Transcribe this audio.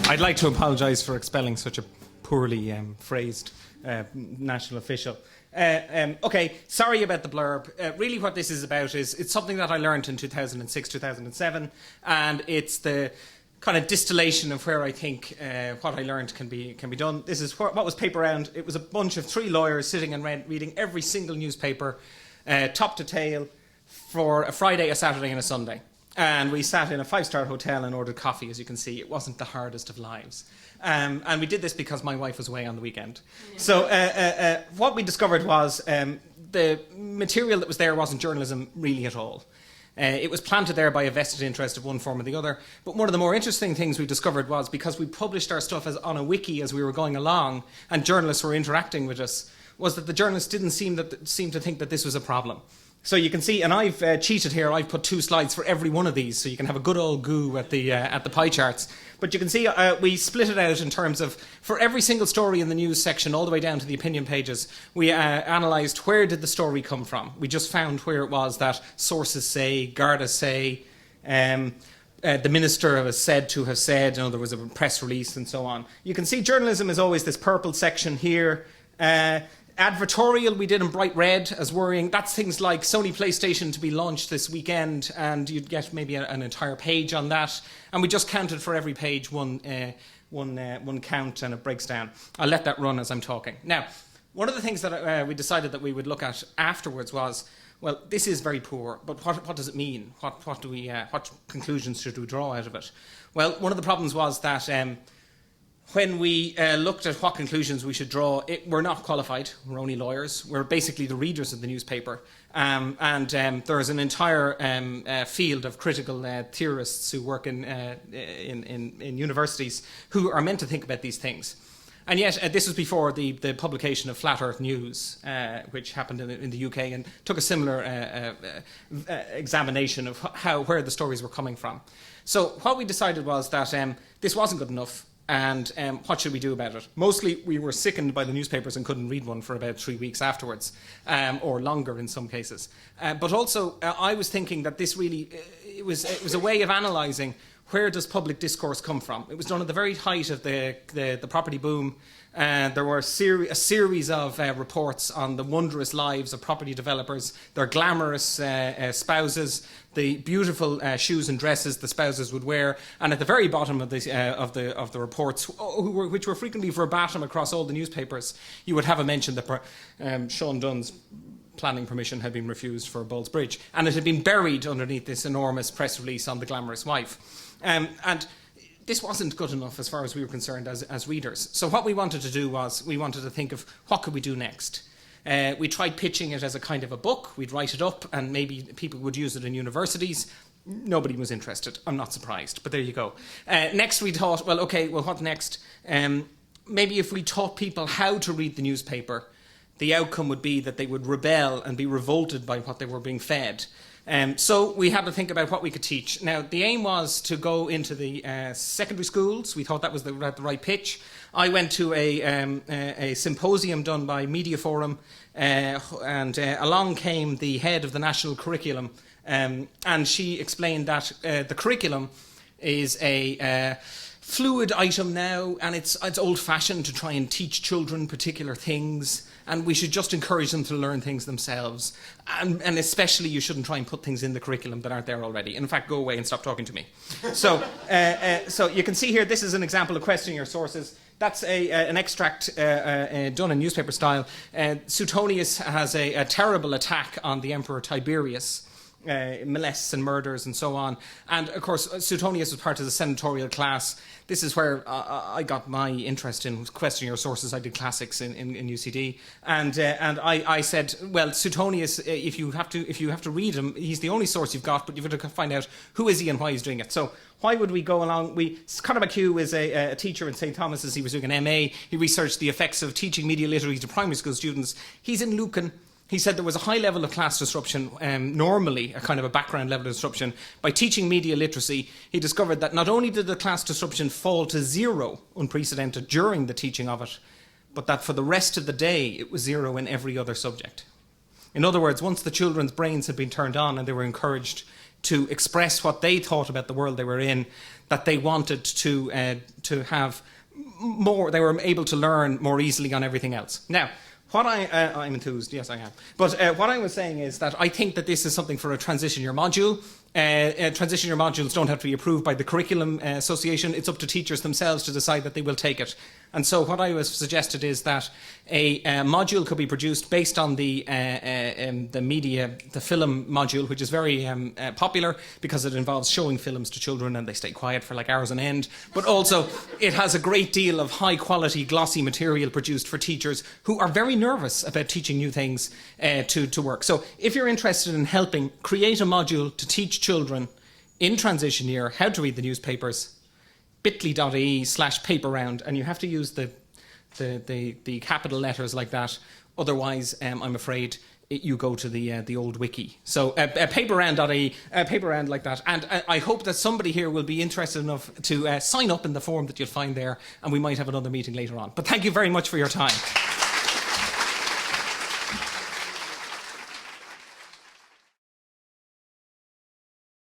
I'd like to apologise for expelling such a poorly phrased national official. Okay, sorry about the blurb. Really what this is about is it's something that I learned in 2006, 2007, and it's the kind of distillation of where I think what I learned can be done. This is what was paper round. It was a bunch of 3 lawyers sitting and reading every single newspaper, top to tail, for a Friday, a Saturday and a Sunday. And we sat in a 5-star hotel and ordered coffee, as you can see. It wasn't the hardest of lives. And we did this because my wife was away on the weekend. So what we discovered was the material that was there wasn't journalism really at all. It was planted there by a vested interest of one form or the other. But one of the more interesting things we discovered was because we published our stuff on a wiki as we were going along and journalists were interacting with us, was that the journalists didn't seem to think that this was a problem. So you can see, and I've cheated here, I've put 2 slides for every one of these, so you can have a good old goo at the pie charts. But you can see we split it out in terms of, for every single story in the news section, all the way down to the opinion pages, we analysed where did the story come from. We just found where it was that sources say, Garda say, the minister was said to have said, there was a press release and so on. You can see journalism is always this purple section here. Advertorial we did in bright red as worrying. That's things like Sony PlayStation to be launched this weekend, and you'd get maybe an entire page on that. And we just counted for every page one count, and it breaks down. I'll let that run as I'm talking. Now, one of the things that we decided that we would look at afterwards was, well, this is very poor, but what does it mean? What conclusions should we draw out of it? Well, one of the problems was that when we looked at what conclusions we should draw, we're not qualified. We're only lawyers. We're basically the readers of the newspaper. And there's an entire field of critical theorists who work in universities who are meant to think about these things. And yet, this was before the publication of Flat Earth News, which happened in the UK and took a similar examination of where the stories were coming from. So what we decided was that this wasn't good enough. And what should we do about it? Mostly we were sickened by the newspapers and couldn't read one for about 3 weeks afterwards, or longer in some cases. But also I was thinking that this really, it was a way of analysing where does public discourse come from. It was done at the very height of the property boom. There were a series of reports on the wondrous lives of property developers, their glamorous spouses, the beautiful shoes and dresses the spouses would wear, and at the very bottom of the reports, which were frequently verbatim across all the newspapers, you would have a mention that Sean Dunn's planning permission had been refused for Bowles Bridge, and it had been buried underneath this enormous press release on the glamorous wife. And this wasn't good enough as far as we were concerned as readers. So what we wanted to do was we wanted to think of what could we do next. We tried pitching it as a kind of a book. We'd write it up and maybe people would use it in universities. Nobody was interested. I'm not surprised, but there you go. Next we thought, well, what next? Maybe if we taught people how to read the newspaper, the outcome would be that they would rebel and be revolted by what they were being fed. So we had to think about what we could teach. Now, the aim was to go into the secondary schools. We thought that was the right pitch. I went to a symposium done by Media Forum, and along came the head of the national curriculum, and she explained that the curriculum is a fluid item now, and it's old-fashioned to try and teach children particular things, and we should just encourage them to learn things themselves. And especially you shouldn't try and put things in the curriculum that aren't there already. In fact, go away and stop talking to me. So you can see here, this is an example of questioning your sources. That's an extract done in newspaper style. Suetonius has a terrible attack on the Emperor Tiberius. Molests and murders and so on. And of course, Suetonius was part of the senatorial class. This is where I got my interest in questioning your sources. I did classics in UCD, and I said, well, Suetonius, if you have to read him, he's the only source you've got, but you've got to find out who is he and why he's doing it. So why would we go along? Conor McHugh is a teacher in St Thomas's. He was doing an MA. He researched the effects of teaching media literacy to primary school students. He's in Lucan. He said there was a high level of class disruption, normally a kind of a background level of disruption. By teaching media literacy, he discovered that not only did the class disruption fall to 0, unprecedented, during the teaching of it, but that for the rest of the day it was 0 in every other subject. In other words, once the children's brains had been turned on and they were encouraged to express what they thought about the world they were in, that they wanted to have more, they were able to learn more easily on everything else. Now, what I'm enthused, yes I am. But what I was saying is that I think that this is something for a transition year module. Transition year modules don't have to be approved by the Curriculum Association. It's up to teachers themselves to decide that they will take it. And so what I was suggested is that a module could be produced based on the media, the film module, which is very popular because it involves showing films to children and they stay quiet for like hours on end. But also it has a great deal of high quality glossy material produced for teachers who are very nervous about teaching new things to work. So if you're interested in helping create a module to teach children in transition year how to read the newspapers, bit.ly/paper round, and you have to use the capital letters like that. Otherwise, I'm afraid you go to the old wiki. So paperround.ie, paper round like that. And I hope that somebody here will be interested enough to sign up in the form that you'll find there, and we might have another meeting later on. But thank you very much for your time.